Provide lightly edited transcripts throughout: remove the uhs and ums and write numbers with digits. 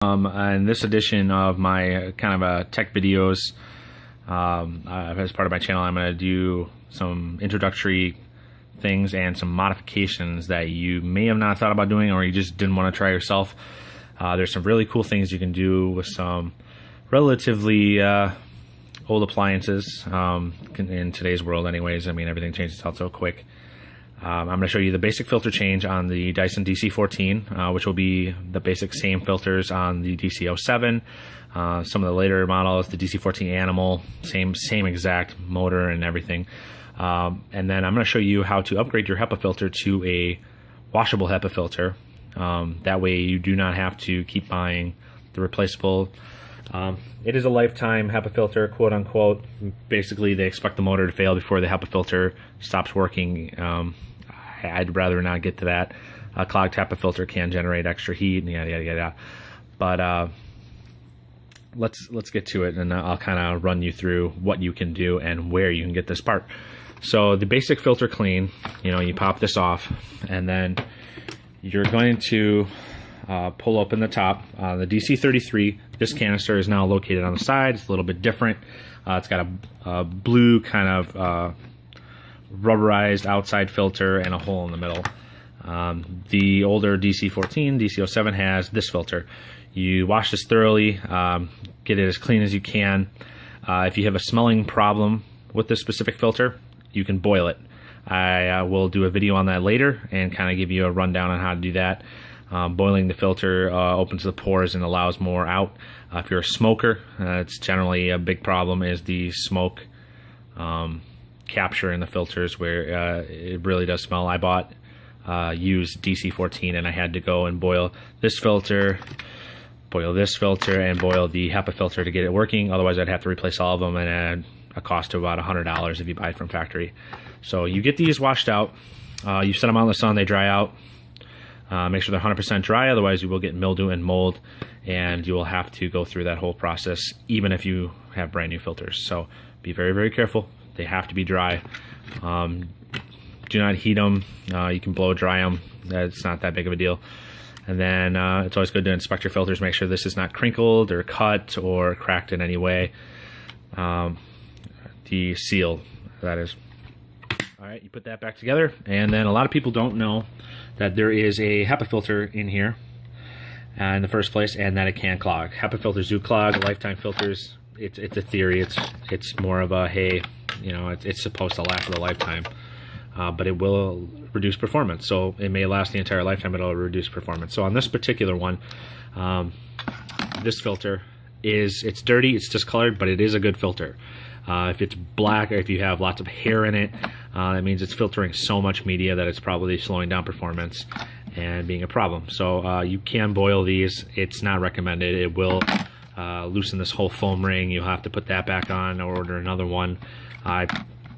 In this edition of my kind of tech videos, as part of my channel, I'm going to do some introductory things and some modifications that you may have not thought about doing or you just didn't want to try yourself. There's some really cool things you can do with some relatively old appliances in today's world anyways. I mean, everything changes out so quick. I'm going to show you the basic filter change on the Dyson DC14, which will be the basic same filters on the DC07. Some of the later models, the DC14 Animal, same exact motor and everything. And then I'm going to show you how to upgrade your HEPA filter to a washable HEPA filter. That way you do not have to keep buying the replaceable. It is a lifetime HEPA filter, quote unquote. Basically, they expect the motor to fail before the HEPA filter stops working. I'd rather not get to that. A clogged HEPA filter can generate extra heat and yada yada yada. But let's get to it, and I'll kind of run you through what you can do and where you can get this part. So the basic filter clean, you pop this off, and then you're going to pull open the top. The DC33, this canister is now located on the side. It's a little bit different. It's got a blue kind of rubberized outside filter and a hole in the middle. The older DC14, DC07 has this filter. You wash this thoroughly, get it as clean as you can. If you have a smelling problem with this specific filter, you can boil it. I will do a video on that later and kind of give you a rundown on how to do that. Boiling the filter opens the pores and allows more out. If you're a smoker, it's generally a big problem is the smoke capture in the filters where it really does smell. I bought used DC14 and I had to go and boil this filter, boil this filter, and boil the HEPA filter to get it working. Otherwise I'd have to replace all of them and add a cost of about $100 if you buy it from factory. So you get these washed out, you set them out in the sun, they dry out. Make sure they're 100% dry, otherwise you will get mildew and mold, and you will have to go through that whole process even if you have brand new filters. So be very, very careful. They have to be dry. Do not heat them. You can blow dry them. That's not that big of a deal. And then it's always good to inspect your filters, make sure this is not crinkled or cut or cracked in any way. The seal, that is. All right, you put that back together, and then a lot of people don't know that there is a HEPA filter in here in the first place, and that it can clog. HEPA filters do clog. Lifetime filters, it's a theory. It's more of a, hey, it's supposed to last for the lifetime, but it will reduce performance. So it may last the entire lifetime, but it'll reduce performance. So on this particular one, this filter it's dirty, it's discolored, but it is a good filter. If it's black or if you have lots of hair in it, that means it's filtering so much media that it's probably slowing down performance and being a problem. So you can boil these. It's not recommended. It will loosen this whole foam ring. You'll have to put that back on or order another one. I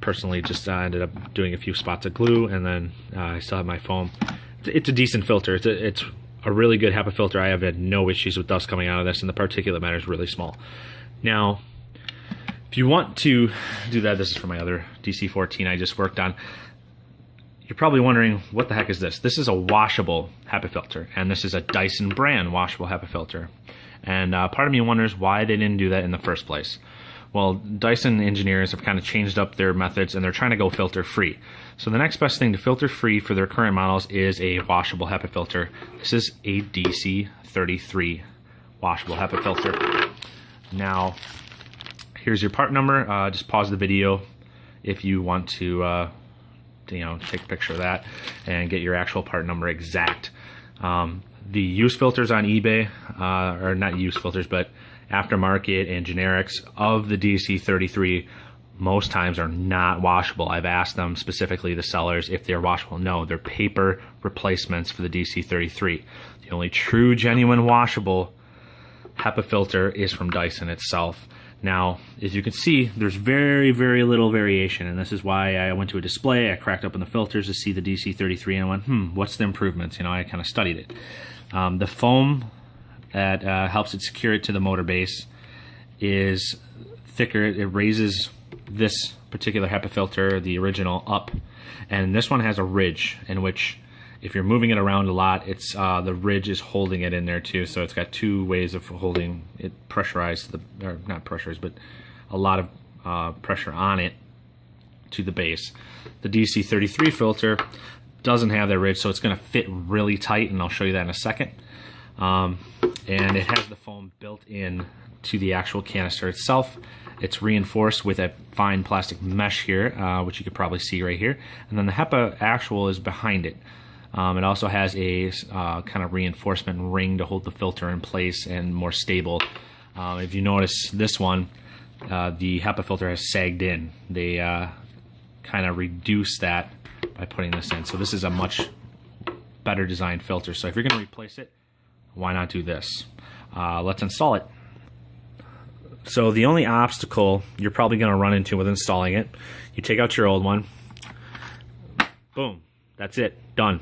personally just ended up doing a few spots of glue, and then I still have my foam. It's a decent filter. It's a really good HEPA filter. I have had no issues with dust coming out of this, and the particulate matter is really small. Now, if you want to do that, this is for my other DC14 I just worked on. You're probably wondering, what the heck is this? This is a washable HEPA filter, and this is a Dyson brand washable HEPA filter. And part of me wonders why they didn't do that in the first place. Well, Dyson engineers have kind of changed up their methods, and they're trying to go filter free. So the next best thing to filter free for their current models is a washable HEPA filter. This is a DC33 washable HEPA filter. Now, here's your part number. Just pause the video if you want to, take a picture of that and get your actual part number exact. The used filters on eBay, or not used filters, but aftermarket and generics of the DC33, most times are not washable. I've asked them specifically, the sellers, if they're washable. No, they're paper replacements for the DC33. The only true, genuine washable HEPA filter is from Dyson itself. Now, as you can see, there's very, very little variation, and this is why I went to a display. I cracked open the filters to see the DC33 and I went, what's the improvements? I kind of studied it. The foam that helps it secure it to the motor base is thicker. It raises this particular HEPA filter, the original, up, and this one has a ridge in which if you're moving it around a lot, it's the ridge is holding it in there too. So it's got two ways of holding it pressurized, or not pressurized, but a lot of pressure on it to the base. The DC33 filter doesn't have that ridge, so it's going to fit really tight, and I'll show you that in a second. And it has the foam built in to the actual canister itself. It's reinforced with a fine plastic mesh here, which you could probably see right here. And then the HEPA actual is behind it. It also has a kind of reinforcement ring to hold the filter in place and more stable. If you notice this one, the HEPA filter has sagged in. They kind of reduce that by putting this in. So this is a much better designed filter. So if you're going to replace it, why not do this? Let's install it. So the only obstacle you're probably going to run into with installing it, you take out your old one, boom, that's it, done.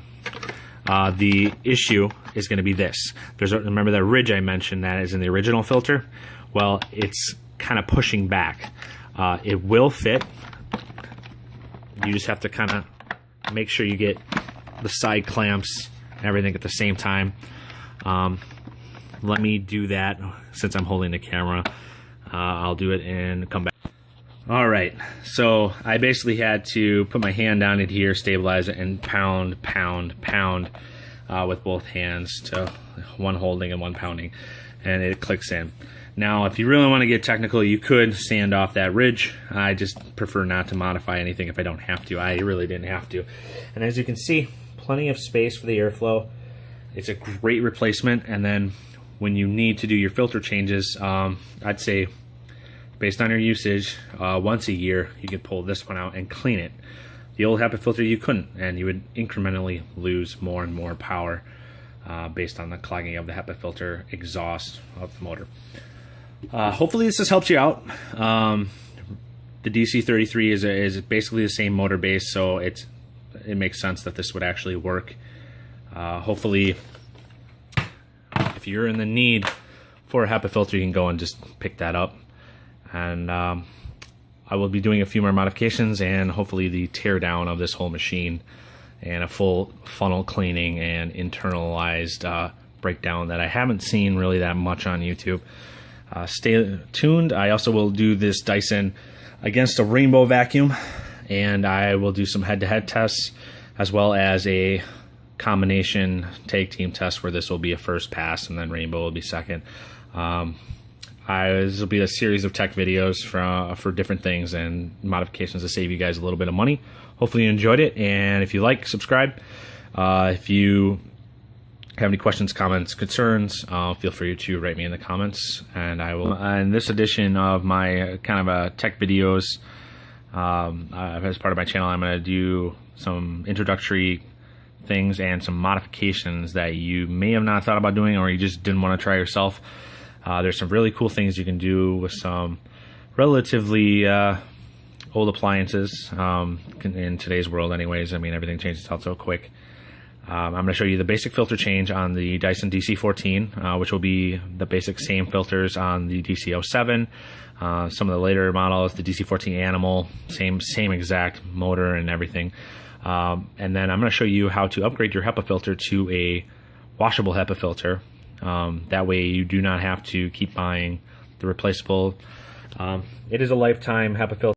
The issue is going to be this. Remember that ridge I mentioned that is in the original filter? Well, it's kind of pushing back. It will fit. You just have to kind of make sure you get the side clamps and everything at the same time. Let me do that since I'm holding the camera. I'll do it and come back. All right, so I basically had to put my hand down it here, stabilize it, and pound with both hands, to one holding and one pounding, and it clicks in. Now, if you really want to get technical, you could sand off that ridge. I just prefer not to modify anything if I don't have to. I really didn't have to. And as you can see, plenty of space for the airflow. It's a great replacement. And then when you need to do your filter changes, I'd say based on your usage, once a year, you could pull this one out and clean it. The old HEPA filter, you couldn't, and you would incrementally lose more and more power based on the clogging of the HEPA filter exhaust of the motor. Hopefully this has helped you out. The DC33 is basically the same motor base, so it makes sense that this would actually work. Hopefully, if you're in the need for a HEPA filter, you can go and just pick that up. And I will be doing a few more modifications and hopefully the tear down of this whole machine and a full funnel cleaning and internalized breakdown that I haven't seen really that much on YouTube. Stay tuned. I also will do this Dyson against a rainbow vacuum, and I will do some head-to-head tests as well as a combination tag team test where this will be a first pass and then rainbow will be second. This will be a series of tech videos for different things and modifications to save you guys a little bit of money. Hopefully you enjoyed it, and if you like, subscribe. If you have any questions, comments, concerns, feel free to write me in the comments, and I will. In this edition of my kind of tech videos, as part of my channel, I'm going to do some introductory things and some modifications that you may have not thought about doing or you just didn't want to try yourself. There's some really cool things you can do with some relatively old appliances in today's world anyways. I mean, everything changes out so quick. I'm going to show you the basic filter change on the Dyson DC14, which will be the basic same filters on the DC07. Some of the later models, the DC14 Animal, same exact motor and everything. And then I'm going to show you how to upgrade your HEPA filter to a washable HEPA filter. That way you do not have to keep buying the replaceable. It is a lifetime HEPA filter.